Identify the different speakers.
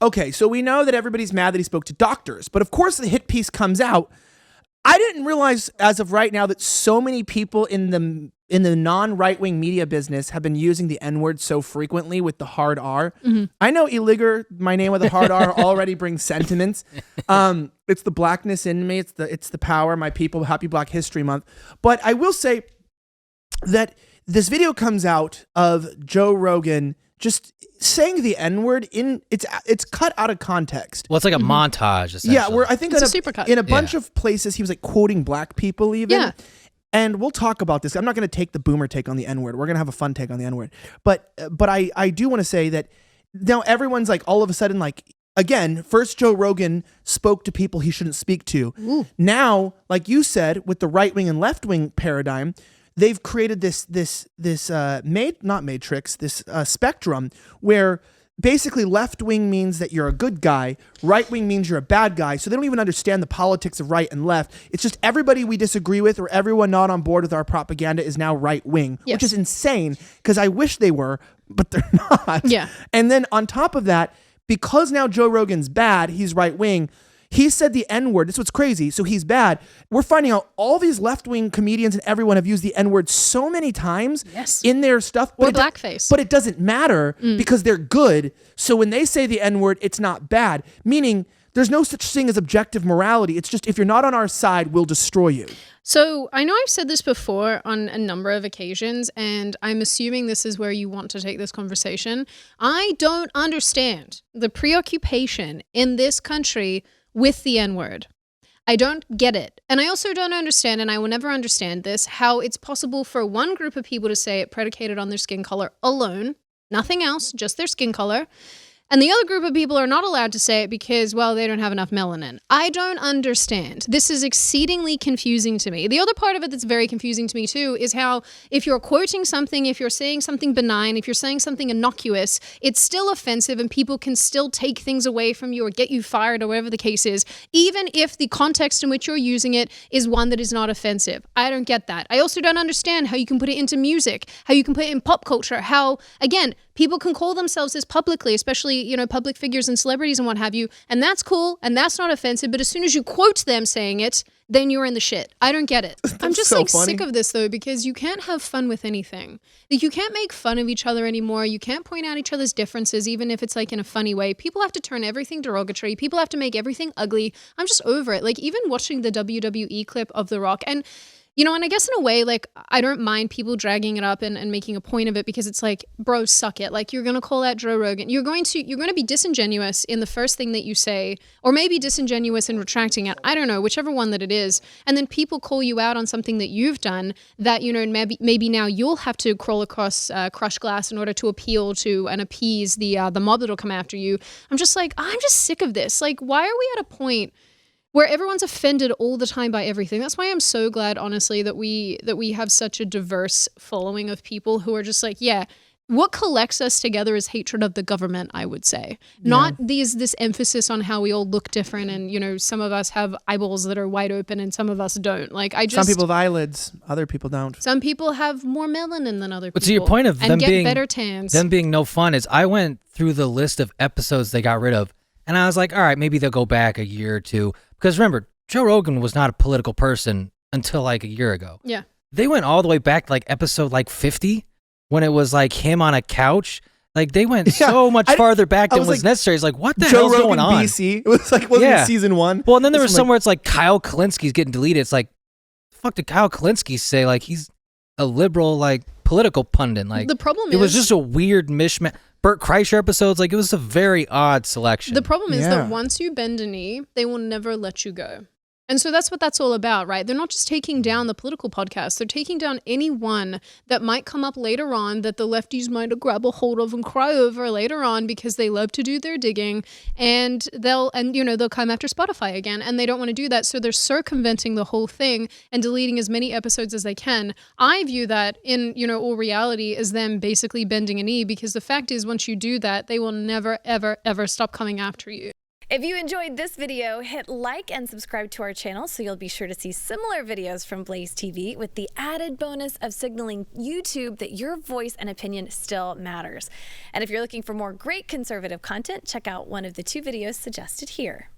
Speaker 1: Okay, so we know that everybody's mad that he spoke to doctors, but of course the hit piece comes out. I didn't realize as of right now that so many people in the non-right-wing media business have been using the N-word so frequently with the hard R. I know Illiger, my name with a hard R, already brings sentiments. It's the blackness in me. It's the power. My people, happy Black History Month. But I will say that this video comes out of Joe Rogan just saying the N-word it's cut out of context.
Speaker 2: Well, it's like a montage, essentially.
Speaker 1: Yeah, where I think
Speaker 3: it's a supercut.
Speaker 1: In a bunch of places he was like quoting black people even.
Speaker 3: Yeah.
Speaker 1: And we'll talk about this. I'm not going to take the boomer take on the N-word. We're going to have a fun take on the N-word. But I do want to say that now everyone's like all of a sudden like, again, first Joe Rogan spoke to people he shouldn't speak to. Ooh. Now, like you said, with the right-wing and left-wing paradigm, they've created this spectrum where basically left-wing means that you're a good guy, right-wing means you're a bad guy, so they don't even understand the politics of right and left. It's just everybody we disagree with or everyone not on board with our propaganda is now right-wing,
Speaker 3: yes.
Speaker 1: which is insane because I wish they were, but they're not.
Speaker 3: Yeah.
Speaker 1: And then on top of that, because now Joe Rogan's bad, he's right-wing, he said the N-word. This is what's crazy. So he's bad. We're finding out all these left-wing comedians and everyone have used the N-word so many times in their stuff.
Speaker 3: Or blackface.
Speaker 1: But it doesn't matter because they're good. So when they say the N-word, it's not bad. Meaning there's no such thing as objective morality. It's just if you're not on our side, we'll destroy you.
Speaker 3: So I know I've said this before on a number of occasions, and I'm assuming this is where you want to take this conversation. I don't understand the preoccupation in this country with the N-word. I don't get it. And I also don't understand, and I will never understand this, how it's possible for one group of people to say it predicated on their skin color alone, nothing else, just their skin color. And the other group of people are not allowed to say it because, well, they don't have enough melanin. I don't understand. This is exceedingly confusing to me. The other part of it that's very confusing to me too is how if you're quoting something, if you're saying something benign, if you're saying something innocuous, it's still offensive and people can still take things away from you or get you fired or whatever the case is, even if the context in which you're using it is one that is not offensive. I don't get that. I also don't understand how you can put it into music, how you can put it in pop culture, how, again, people can call themselves this publicly, especially, you know, public figures and celebrities and what have you, and that's cool, and that's not offensive, but as soon as you quote them saying it, then you're in the shit. I don't get it. I'm just so sick of this, though, because you can't have fun with anything. Like, you can't make fun of each other anymore. You can't point out each other's differences, even if it's, like, in a funny way. People have to turn everything derogatory. People have to make everything ugly. I'm just over it. Like, even watching the WWE clip of The Rock, and you know, and I guess in a way, like, I don't mind people dragging it up and making a point of it because it's like, bro, suck it. Like, you're going to call out Joe Rogan. You're going to be disingenuous in the first thing that you say, or maybe disingenuous in retracting it. I don't know, whichever one that it is. And then people call you out on something that you've done that, you know, maybe now you'll have to crawl across crushed glass in order to appeal to and appease the mob that'll come after you. I'm just like, I'm just sick of this. Like, why are we at a point where everyone's offended all the time by everything? That's why I'm so glad, honestly, that we have such a diverse following of people who are just like, yeah, what collects us together is hatred of the government, I would say. Yeah. Not this emphasis on how we all look different and, you know, some of us have eyeballs that are wide open and some of us don't. Like, some
Speaker 1: people have eyelids, other people don't.
Speaker 3: Some people have more melanin than other people.
Speaker 2: But to your point of them being
Speaker 3: better tans.
Speaker 2: Them being no fun is I went through the list of episodes they got rid of and I was like, all right, maybe they'll go back a year or two. Because remember, Joe Rogan was not a political person until like a year ago.
Speaker 3: Yeah.
Speaker 2: They went all the way back like episode like 50 when it was like him on a couch. Like they went so much farther back than was necessary. It's like, what the hell's going on?
Speaker 1: BC. It was like, wasn't it season 1?
Speaker 2: Well, and then there was somewhere it's like Kyle Kalinski's getting deleted. It's like, the fuck did Kyle Kalinski say? Like he's a liberal, like political pundit. Like
Speaker 3: the problem
Speaker 2: it was just a weird mishmash. Bert Kreischer episodes, like it was a very odd selection.
Speaker 3: The problem is that once you bend a knee, they will never let you go. And so that's what that's all about, right? They're not just taking down the political podcast. They're taking down anyone that might come up later on that the lefties might grab a hold of and cry over later on because they love to do their digging, and they'll come after Spotify again, and they don't want to do that. So they're circumventing the whole thing and deleting as many episodes as they can. I view that in, all reality as them basically bending a knee, because the fact is once you do that, they will never, ever, ever stop coming after you.
Speaker 4: If you enjoyed this video, hit like and subscribe to our channel so you'll be sure to see similar videos from Blaze TV with the added bonus of signaling YouTube that your voice and opinion still matters. And if you're looking for more great conservative content, check out one of the 2 videos suggested here.